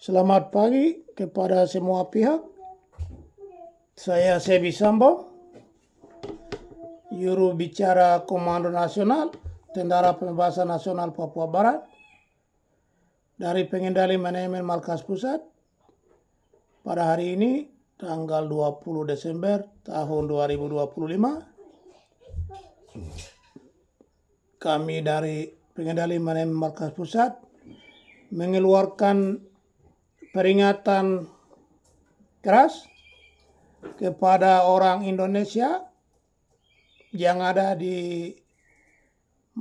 Selamat pagi kepada semua pihak. Saya Sebi Sambo, Juru Bicara Komando Nasional Tentara Pembebasan Nasional Papua Barat dari Pengendali Manajemen Markas Pusat pada hari ini tanggal 20 Desember tahun 2025. Kami dari Pengendali Manajemen Markas Pusat mengeluarkan peringatan keras kepada orang Indonesia yang ada di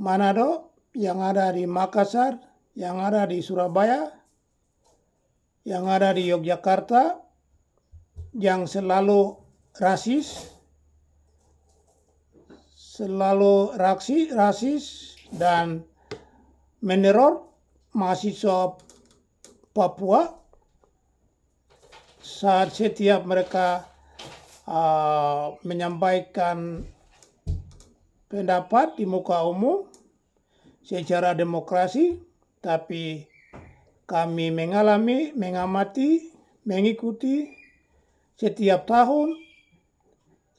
Manado, yang ada di Makassar, yang ada di Surabaya, yang ada di Yogyakarta, yang selalu rasis dan meneror mahasiswa Papua saat setiap mereka menyampaikan pendapat di muka umum secara demokrasi, tapi kami mengamati, mengikuti setiap tahun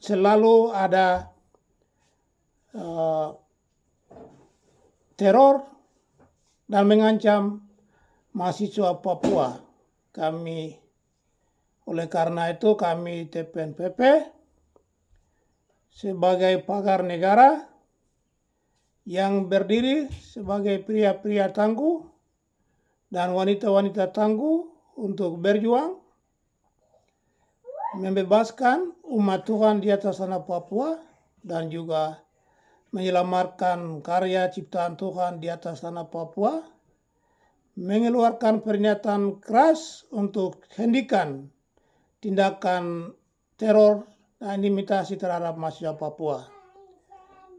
selalu ada teror dan mengancam mahasiswa Papua. Oleh karena itu kami TPNPP sebagai pagar negara yang berdiri sebagai pria-pria tangguh dan wanita-wanita tangguh untuk berjuang membebaskan umat Tuhan di atas tanah Papua dan juga menyelamatkan karya ciptaan Tuhan di atas tanah Papua, mengeluarkan pernyataan keras untuk hentikan tindakan teror dan intimidasi terhadap mahasiswa Papua.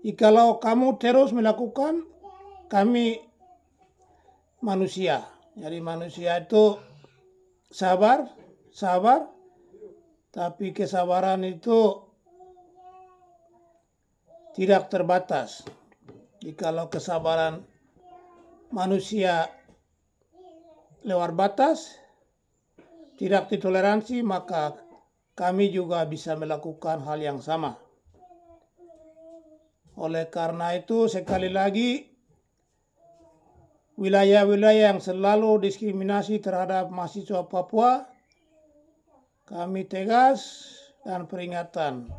Jikalau kamu terus melakukan, kami manusia. Jadi manusia itu sabar, tapi kesabaran itu tidak terbatas. Jikalau kesabaran manusia lewat batas, tidak ditoleransi, maka kami juga bisa melakukan hal yang sama. Oleh karena itu, sekali lagi, wilayah-wilayah yang selalu diskriminasi terhadap mahasiswa Papua, kami tegas dan peringatan.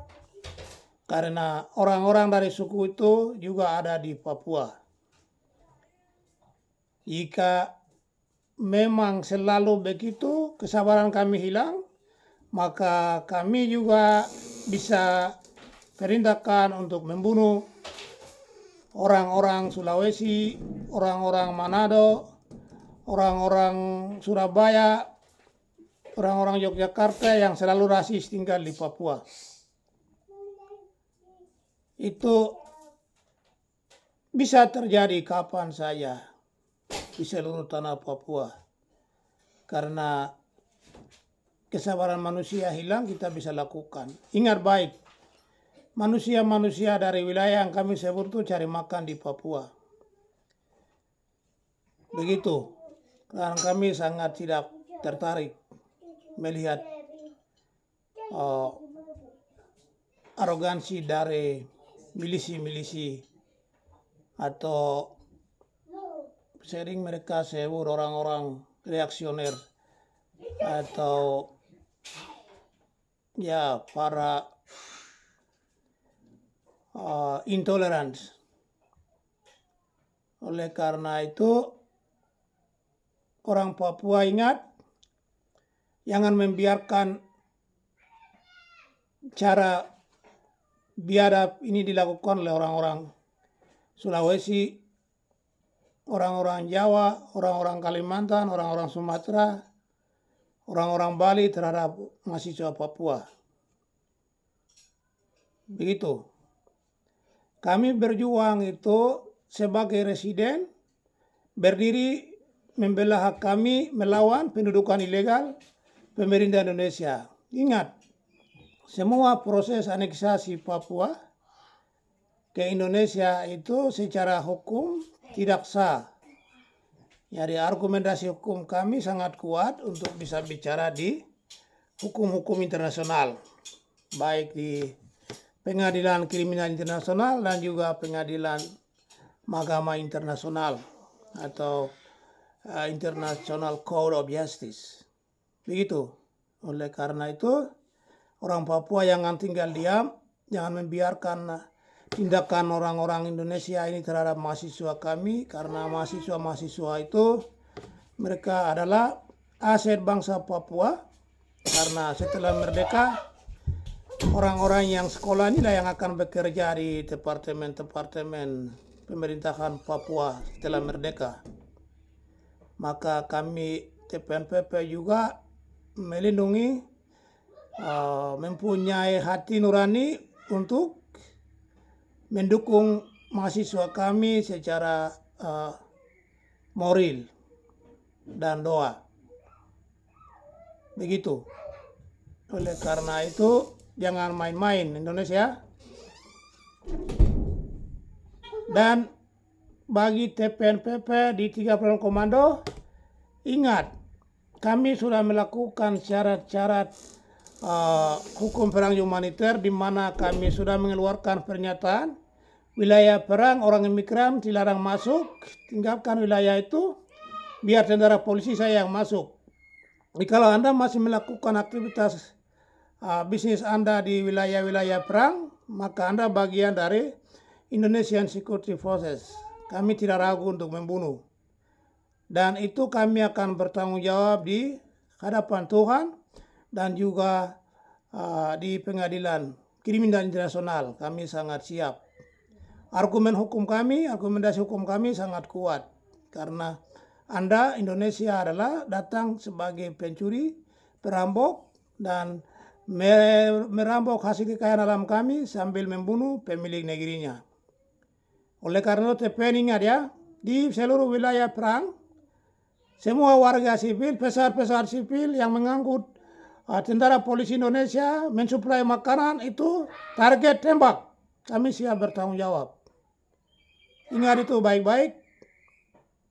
Karena orang-orang dari suku itu juga ada di Papua. Jika memang selalu begitu, kesabaran kami hilang, maka kami juga bisa perintahkan untuk membunuh orang-orang Sulawesi, orang-orang Manado, orang-orang Surabaya, orang-orang Yogyakarta yang selalu rasis tinggal di Papua. Itu bisa terjadi kapan saja di seluruh tanah Papua. Karena kesabaran manusia hilang, kita bisa lakukan. Ingat baik, manusia-manusia dari wilayah yang kami sebut itu cari makan di Papua. Begitu. Karena kami sangat tidak tertarik melihat arogansi dari milisi-milisi atau sering mereka sebut orang-orang reaksioner atau ya para intolerans. Oleh karena itu, orang Papua ingat, jangan membiarkan cara biadab ini dilakukan oleh orang-orang Sulawesi, orang-orang Jawa, orang-orang Kalimantan, orang-orang Sumatera, orang-orang Bali terhadap mahasiswa Papua. Begitu. Kami berjuang itu sebagai residen, berdiri membela hak kami melawan pendudukan ilegal pemerintah Indonesia. Ingat, semua proses aneksasi Papua ke Indonesia itu secara hukum tidak sah. Jadi argumentasi hukum kami sangat kuat untuk bisa bicara di hukum-hukum internasional, baik di pengadilan kriminal internasional dan juga pengadilan mahkamah internasional atau International Court of Justice. Begitu. Oleh karena itu, orang Papua yang tinggal diam, jangan membiarkan tindakan orang-orang Indonesia ini terhadap mahasiswa kami, karena mahasiswa-mahasiswa itu mereka adalah aset bangsa Papua, karena setelah merdeka orang-orang yang sekolah inilah yang akan bekerja di departemen-departemen pemerintahan Papua setelah merdeka. Maka kami TPNPP juga melindungi, mempunyai hati nurani untuk mendukung mahasiswa kami secara moral dan doa. Begitu. Oleh karena itu jangan main-main Indonesia. Dan bagi TPNPP di 3 komando, ingat, kami sudah melakukan syarat-syarat hukum perang humaniter, di mana kami sudah mengeluarkan pernyataan wilayah perang, orang imigran dilarang masuk, tinggalkan wilayah itu, biar tentara polisi saya yang masuk. Jadi kalau Anda masih melakukan aktivitas bisnis Anda di wilayah-wilayah perang, maka Anda bagian dari Indonesian Security Forces. Kami tidak ragu untuk membunuh. Dan itu kami akan bertanggung jawab di hadapan Tuhan dan juga di pengadilan kriminal internasional. Kami sangat siap. Argumentasi hukum kami sangat kuat. Karena Anda, Indonesia adalah datang sebagai pencuri, perampok, dan merampok hasil kekayaan alam kami sambil membunuh pemilik negerinya. Oleh karena itu TPN ingat ya, di seluruh wilayah perang, semua warga sipil, pesawat-pesawat sipil yang mengangkut tentara polisi Indonesia mensuplai makanan itu target tembak. Kami siap bertanggung jawab. Ingat itu baik-baik.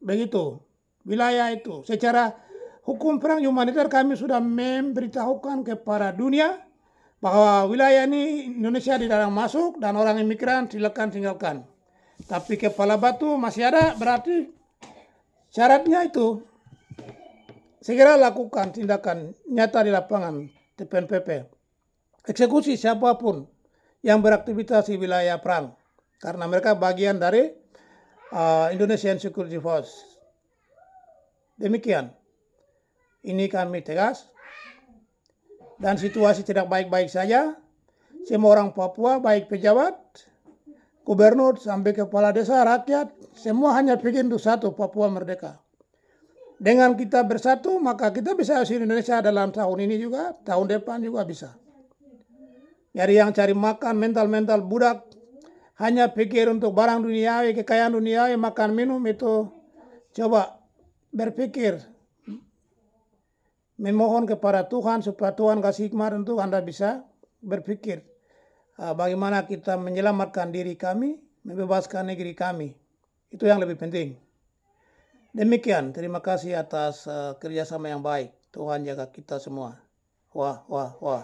Begitu. Wilayah itu. Secara hukum perang humaniter kami sudah memberitahukan kepada dunia bahwa wilayah ini Indonesia dilarang masuk dan orang imigran silakan tinggalkan. Tapi kepala batu masih ada, berarti syaratnya itu segera lakukan tindakan nyata di lapangan TPNPP. Eksekusi siapapun yang beraktivitas di wilayah perang, karena mereka bagian dari Indonesian Security Force. Demikian. Ini kami tegas. Dan situasi tidak baik-baik saja. Semua orang Papua, baik pejabat, gubernur, sampai kepala desa, rakyat, semua hanya pikir untuk satu, Papua merdeka. Dengan kita bersatu, maka kita bisa hasil Indonesia dalam tahun ini juga, tahun depan juga bisa. Jadi yang cari makan, mental-mental budak, hanya pikir untuk barang duniawi, kekayaan duniawi, makan minum itu, coba berpikir, memohon kepada Tuhan supaya Tuhan kasih hikmat untuk Anda bisa berpikir bagaimana kita menyelamatkan diri kami, membebaskan negeri kami. Itu yang lebih penting. Demikian, terima kasih atas kerjasama yang baik. Tuhan jaga kita semua. Wah, wah, wah.